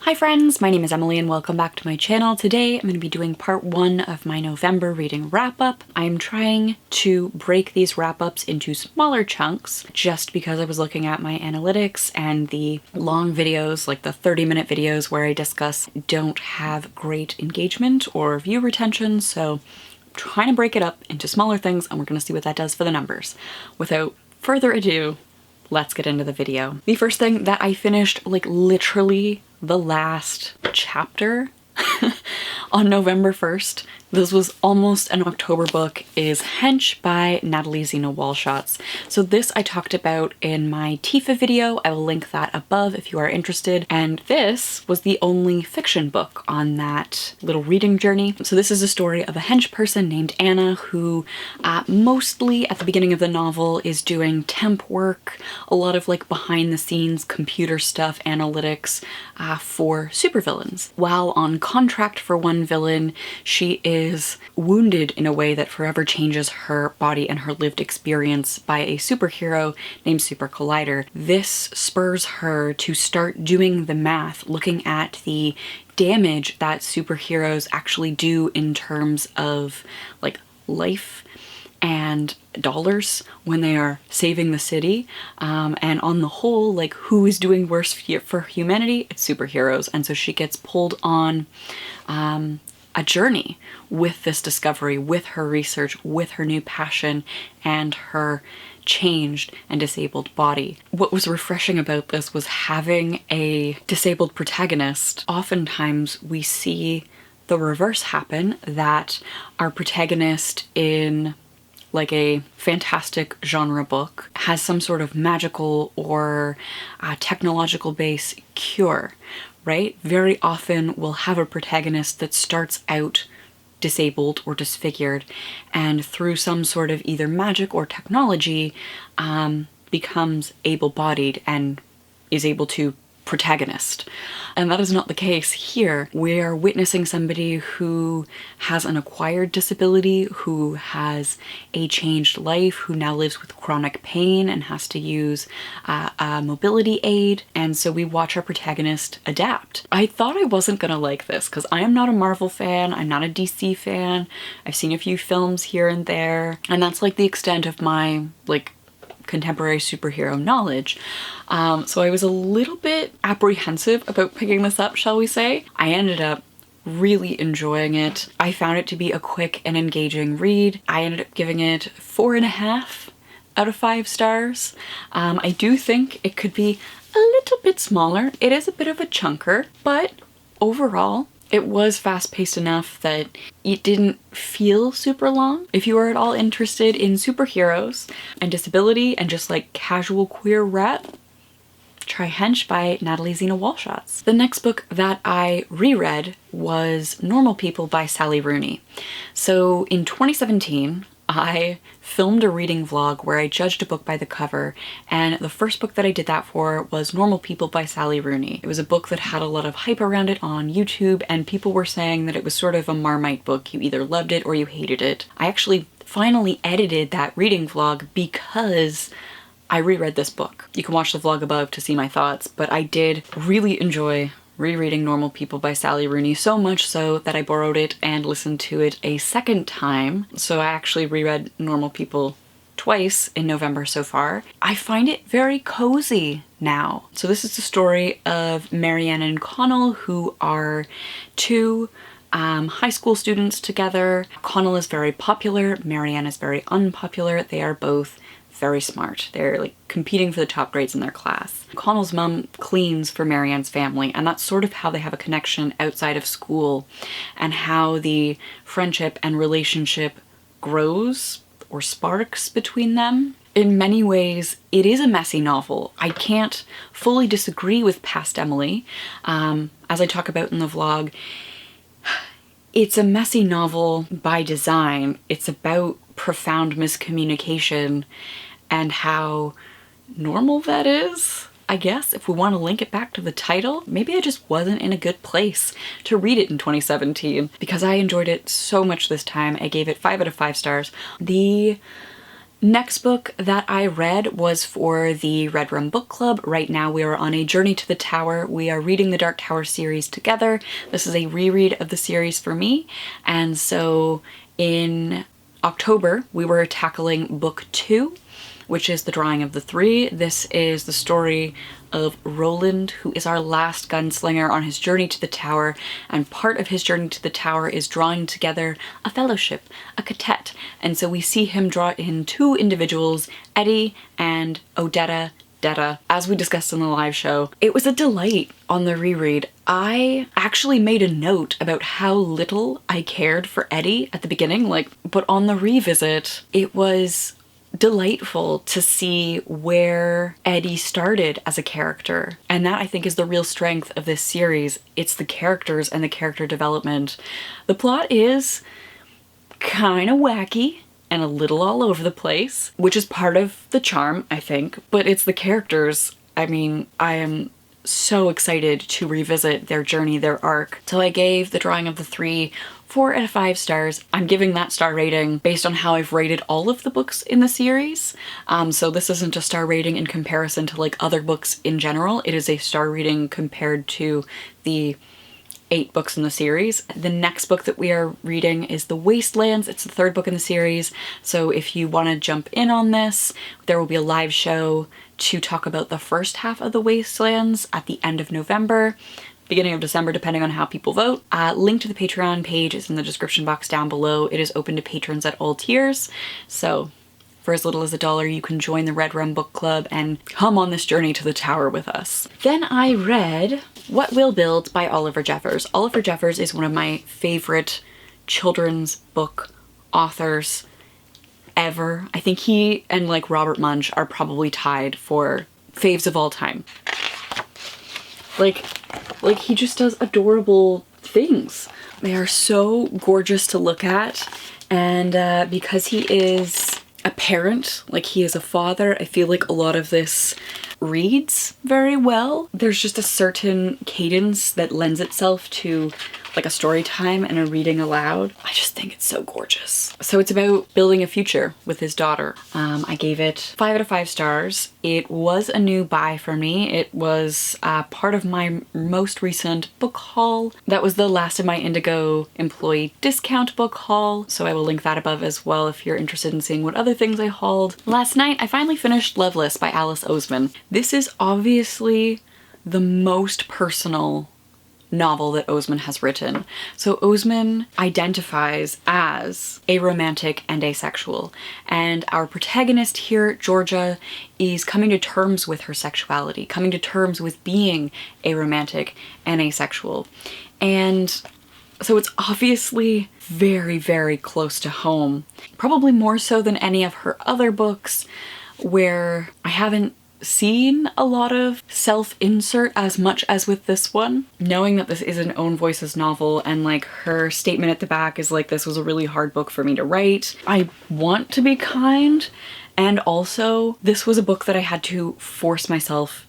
Hi friends, my name is Emily and welcome back to my channel. Today I'm going to be doing part 1 of my November reading wrap-up. I'm trying to break these wrap-ups into smaller chunks just because I was looking at my analytics and the long videos, like the 30-minute videos where I discuss, don't have great engagement or view retention, so I'm trying to break it up into smaller things and we're going to see what that does for the numbers. Without further ado, let's get into the video. The first thing that I finished, like literally the last chapter on November 1st, this was almost an October book, is Hench by Natalie Zena Walshots. So this I talked about in my Tifa video. I will link that above if you are interested. And this was the only fiction book on that little reading journey. So this is a story of a hench person named Anna who mostly at the beginning of the novel is doing temp work, a lot of like behind the scenes computer stuff, analytics for supervillains. While on contract for one villain, she is wounded in a way that forever changes her body and her lived experience by a superhero named Super Collider. This spurs her to start doing the math, looking at the damage that superheroes actually do in terms of like life and dollars when they are saving the city, and on the whole, like, who is doing worse for humanity? It's superheroes. And so she gets pulled on a journey with this discovery, with her research, with her new passion, and her changed and disabled body. What was refreshing about this was having a disabled protagonist. Oftentimes we see the reverse happen, that our protagonist in like a fantastic genre book has some sort of magical or technological base cure, right? Very often we'll have a protagonist that starts out disabled or disfigured and through some sort of either magic or technology becomes able-bodied and is able to protagonist. And that is not the case here. We are witnessing somebody who has an acquired disability, who has a changed life, who now lives with chronic pain and has to use a mobility aid. And so we watch our protagonist adapt. I thought I wasn't gonna like this because I am not a Marvel fan, I'm not a DC fan. I've seen a few films here and there, and that's like the extent of my like contemporary superhero knowledge. So I was a little bit apprehensive about picking this up, shall we say. I ended up really enjoying it. I found it to be a quick and engaging read. I ended up giving it 4.5 out of 5 stars. I do think it could be a little bit smaller. It is a bit of a chunker, but overall, it was fast-paced enough that it didn't feel super long. If you are at all interested in superheroes and disability and just like casual queer rap, try Hench by Natalie Zena Walshots. The next book that I reread was Normal People by Sally Rooney. So in 2017, I filmed a reading vlog where I judged a book by the cover, and the first book that I did that for was Normal People by Sally Rooney. It was a book that had a lot of hype around it on YouTube, and people were saying that it was sort of a Marmite book. You either loved it or you hated it. I actually finally edited that reading vlog because I reread this book. You can watch the vlog above to see my thoughts, but I did really enjoy rereading Normal People by Sally Rooney, so much so that I borrowed it and listened to it a second time. So I actually reread Normal People twice in November so far. I find it very cozy now. So this is the story of Marianne and Connell, who are two high school students together. Connell is very popular, Marianne is very unpopular. They are both very smart. They're like competing for the top grades in their class. Connell's mom cleans for Marianne's family, and that's sort of how they have a connection outside of school and how the friendship and relationship grows or sparks between them. In many ways, it is a messy novel. I can't fully disagree with Past Emily. As I talk about in the vlog, it's a messy novel by design. It's about profound miscommunication and how normal that is, I guess, if we want to link it back to the title. Maybe I just wasn't in a good place to read it in 2017 because I enjoyed it so much this time. I gave it 5 out of 5 stars. The Next book that I read was for the Red Room Book Club. Right now we are on a journey to the Tower. We are reading the Dark Tower series together. This is a reread of the series for me, and so in October we were tackling book 2, which is The Drawing of the Three. This is the story of Roland, who is our last gunslinger on his journey to the Tower, and part of his journey to the Tower is drawing together a fellowship, a quartet, and so we see him draw in 2 individuals, Eddie and Odetta Detta, as we discussed in the live show. It was a delight on the reread. I actually made a note about how little I cared for Eddie at the beginning, but on the revisit, it was delightful to see where Eddie started as a character. And that, I think, is the real strength of this series. It's the characters and the character development. The plot is kind of wacky and a little all over the place, which is part of the charm, I think, but it's the characters. I mean, I am so excited to revisit their journey, their arc. So I gave The Drawing of the Three 4 out of 5 stars. I'm giving that star rating based on how I've rated all of the books in the series. So this isn't a star rating in comparison to other books in general. It is a star rating compared to the 8 books in the series. The next book that we are reading is The Wastelands. It's the 3rd book in the series. So if you want to jump in on this, there will be a live show to talk about the first half of The Wastelands at the end of November, beginning of December, depending on how people vote. Link to the Patreon page is in the description box down below. It is open to patrons at all tiers, so for as little as $1, you can join the Red Room Book Club and come on this journey to the Tower with us. Then I read What We'll Build by Oliver Jeffers. Oliver Jeffers is one of my favorite children's book authors ever. I think he and Robert Munsch are probably tied for faves of all time. He just does adorable things. They are so gorgeous to look at, and because he is a parent, he is a father, I feel like a lot of this reads very well. There's just a certain cadence that lends itself to a story time and a reading aloud. I just think it's so gorgeous. So it's about building a future with his daughter. I gave it 5 out of 5 stars. It was a new buy for me. It was part of my most recent book haul. That was the last of my Indigo employee discount book haul, so I will link that above as well if you're interested in seeing what other things I hauled. Last night, I finally finished Loveless by Alice Oseman. This is obviously the most personal novel that Oseman has written. So Oseman identifies as aromantic and asexual, and our protagonist here, Georgia, is coming to terms with her sexuality, coming to terms with being aromantic and asexual. And so it's obviously very, very close to home, probably more so than any of her other books, where I haven't seen a lot of self-insert as much as with this one. Knowing that this is an Own Voices novel and her statement at the back is this was a really hard book for me to write. I want to be kind, and also this was a book that I had to force myself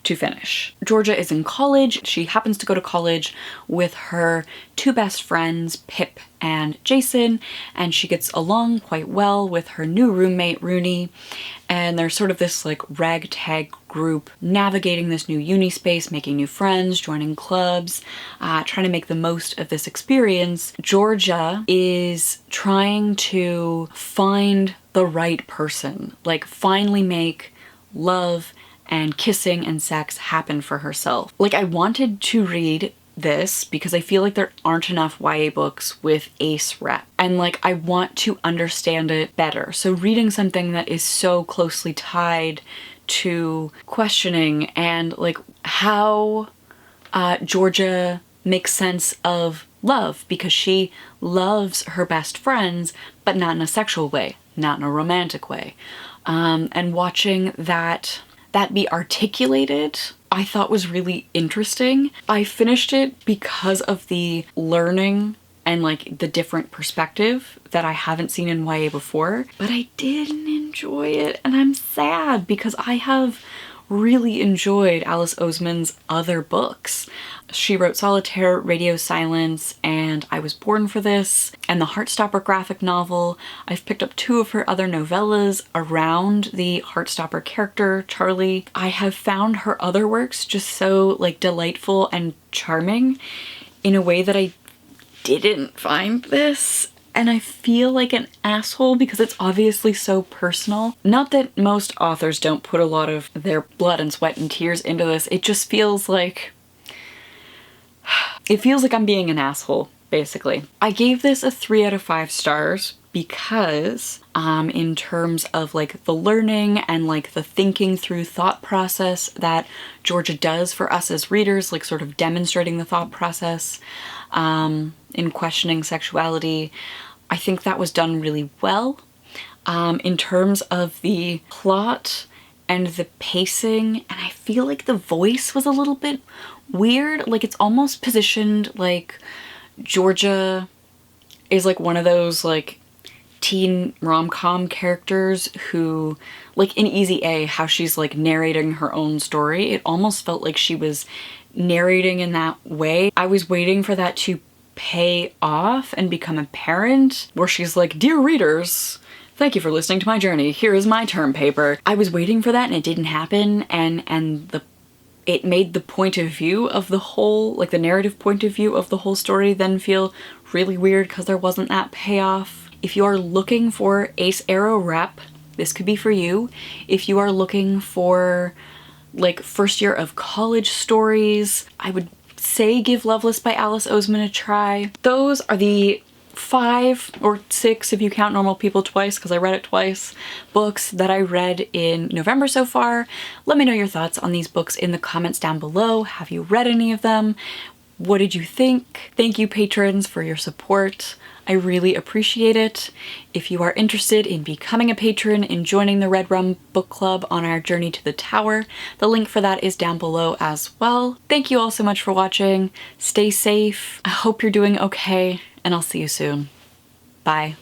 to finish. Georgia is in college. She happens to go to college with her 2 best friends, Pip and Jason, and she gets along quite well with her new roommate, Rooney, and they're sort of this ragtag group navigating this new uni space, making new friends, joining clubs, trying to make the most of this experience. Georgia is trying to find the right person, finally make love and kissing and sex happen for herself. I wanted to read this because I feel there aren't enough YA books with ace rep, and I want to understand it better. So reading something that is so closely tied to questioning and how Georgia makes sense of love, because she loves her best friends, but not in a sexual way, not in a romantic way. And watching that be articulated, I thought was really interesting. I finished it because of the learning and the different perspective that I haven't seen in YA before, but I didn't enjoy it, and I'm sad because I have really enjoyed Alice Oseman's other books. She wrote Solitaire, Radio Silence, and I Was Born for This, and the Heartstopper graphic novel. I've picked up 2 of her other novellas around the Heartstopper character, Charlie. I have found her other works just so like delightful and charming in a way that I didn't find this. And I feel like an asshole because it's obviously so personal. Not that most authors don't put a lot of their blood and sweat and tears into this. It just feels like... it feels like I'm being an asshole, basically. I gave this a 3 out of 5 stars because in terms of like the learning and like the thinking through thought process that Georgia does for us as readers, like sort of demonstrating the thought process in questioning sexuality, I think that was done really well. In terms of the plot and the pacing, and I feel like the voice was a little bit weird. Like it's almost positioned like Georgia is like one of those like teen rom-com characters who, like in Easy A, how she's like narrating her own story. It almost felt like she was narrating in that way. I was waiting for that to pay off and become apparent, where she's like, "Dear readers, thank you for listening to my journey. Here is my term paper." I was waiting for that and it didn't happen, and it made the point of view of the whole, like the narrative point of view of the whole story then feel really weird because there wasn't that payoff. If you are looking for Ace Arrow rep, this could be for you. If you are looking for like first year of college stories, I would say give Loveless by Alice Oseman a try. Those are the 5 or 6, if you count Normal People twice because I read it twice, books that I read in November so far. Let me know your thoughts on these books in the comments down below. Have you read any of them? What did you think? Thank you, patrons, for your support. I really appreciate it. If you are interested in becoming a patron and joining the Red Rum Book Club on our journey to the tower, the link for that is down below as well. Thank you all so much for watching. Stay safe. I hope you're doing okay, and I'll see you soon. Bye.